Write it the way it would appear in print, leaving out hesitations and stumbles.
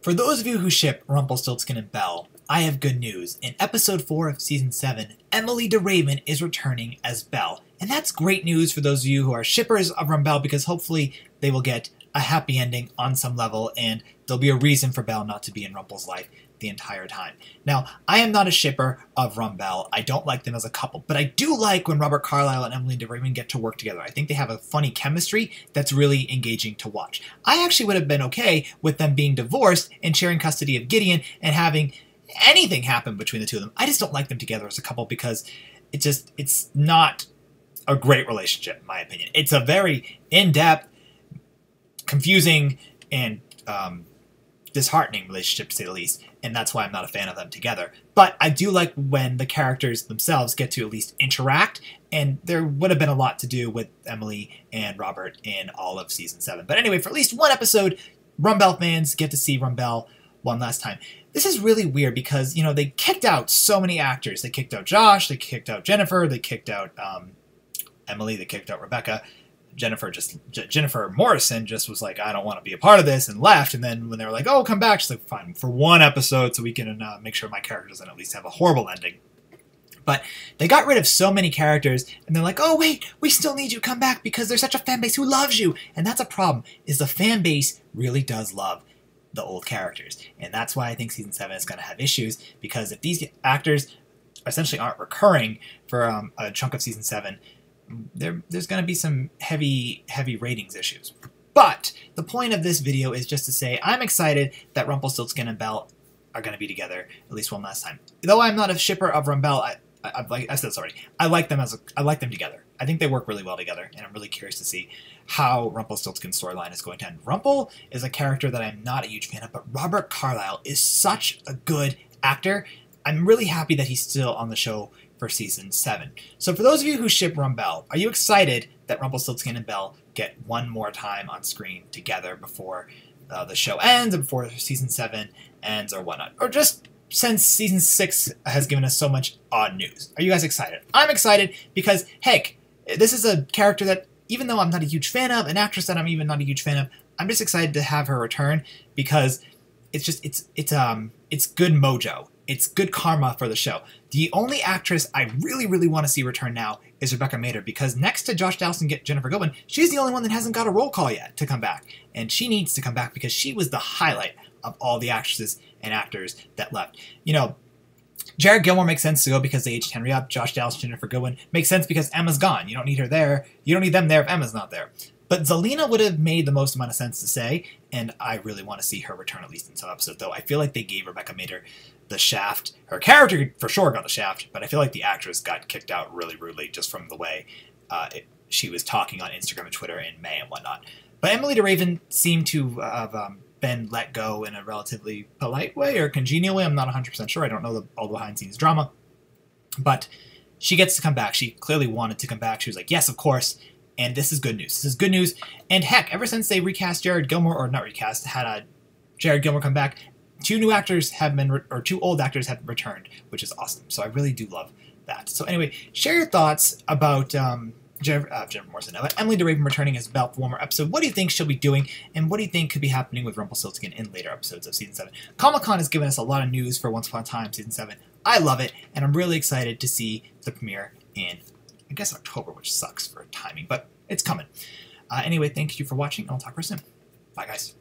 For those of you who ship Rumpelstiltskin and Belle, I have good news. In episode 4 of season 7, Emilie de Ravin is returning as Belle. And that's great news for those of you who are shippers of Rumbelle, because hopefully they will get a happy ending on some level and there'll be a reason for Belle not to be in Rumpel's life the entire time. Now, I am not a shipper of Rumbelle. I don't like them as a couple, but I do like when Robert Carlyle and Emilie de Ravin get to work together. I think they have a funny chemistry that's really engaging to watch. I actually would have been okay with them being divorced and sharing custody of Gideon and having anything happen between the two of them. I just don't like them together as a couple because it's not a great relationship, in my opinion. It's a very in-depth, confusing, and disheartening relationship, to say the least, and that's why I'm not a fan of them together. But I do like when the characters themselves get to at least interact, and there would have been a lot to do with Emilie and Robert in all of season 7. But anyway, for at least one episode, Rumbelle fans get to see Rumbelle one last time. This is really weird because, you know, they kicked out so many actors. They kicked out Josh, they kicked out Jennifer, they kicked out Emilie, they kicked out Rebecca. Jennifer Morrison just was like, I don't want to be a part of this, and left. And then when they were like, oh, come back, she's like, fine, for one episode so we can make sure my character doesn't at least have a horrible ending. But they got rid of so many characters, and they're like, oh, wait, we still need you to come back because there's such a fan base who loves you. And that's a problem, is the fan base really does love the old characters. And that's why I think season 7 is going to have issues, because if these actors essentially aren't recurring for a chunk of season 7, there's going to be some heavy ratings issues. But the point of this video is just to say I'm excited that Rumpelstiltskin and Belle are going to be together at least one last time. Though I'm not a shipper of Rumbelle, I said this already. I like them together. I think they work really well together, and I'm really curious to see how Rumpelstiltskin's storyline is going to end. Rumpel is a character that I'm not a huge fan of, but Robert Carlyle is such a good actor. I'm really happy that he's still on the show for season 7. So for those of you who ship Rumbelle, are you excited that Rumpelstiltskin and Belle get one more time on screen together before the show ends, or before season 7 ends, or whatnot? Or just since season 6 has given us so much odd news. Are you guys excited? I'm excited because, heck, this is a character that, even though I'm not a huge fan of, an actress that I'm even not a huge fan of, I'm just excited to have her return because it's just, it's good mojo. It's good karma for the show. The only actress I really, really want to see return now is Rebecca Mader, because next to Josh Dallas and Jennifer Goodwin, she's the only one that hasn't got a roll call yet to come back. And she needs to come back because she was the highlight of all the actresses and actors that left. You know, Jared Gilmore makes sense to go because they aged Henry up. Josh Dallas, Jennifer Goodwin makes sense because Emma's gone. You don't need her there. You don't need them there if Emma's not there. But Zelina would have made the most amount of sense to say, and I really want to see her return at least in some episode, though. I feel like they gave Rebecca Mader the shaft. Her character for sure got the shaft, but I feel like the actress got kicked out really rudely just from the way she was talking on Instagram and Twitter in May and whatnot. But Emilie de Ravin seemed to have been let go in a relatively polite way or congenial way. I'm not 100% sure. I don't know all the behind-the-scenes drama. But she gets to come back. She clearly wanted to come back. She was like, yes, of course. And this is good news. This is good news. And heck, ever since they recast Jared Gilmore, or not recast, had Jared Gilmore come back, two new actors have been, or two old actors have returned, which is awesome. So I really do love that. So anyway, share your thoughts about Jennifer Morrison, about Emilie de Ravin returning as Belle for one more episode. What do you think she'll be doing, and what do you think could be happening with Rumpelstiltskin in later episodes of Season 7? Comic-Con has given us a lot of news for Once Upon a Time Season 7. I love it, and I'm really excited to see the premiere in, I guess, October, which sucks for timing, but it's coming. Anyway, thank you for watching, and I'll talk to you soon. Bye, guys.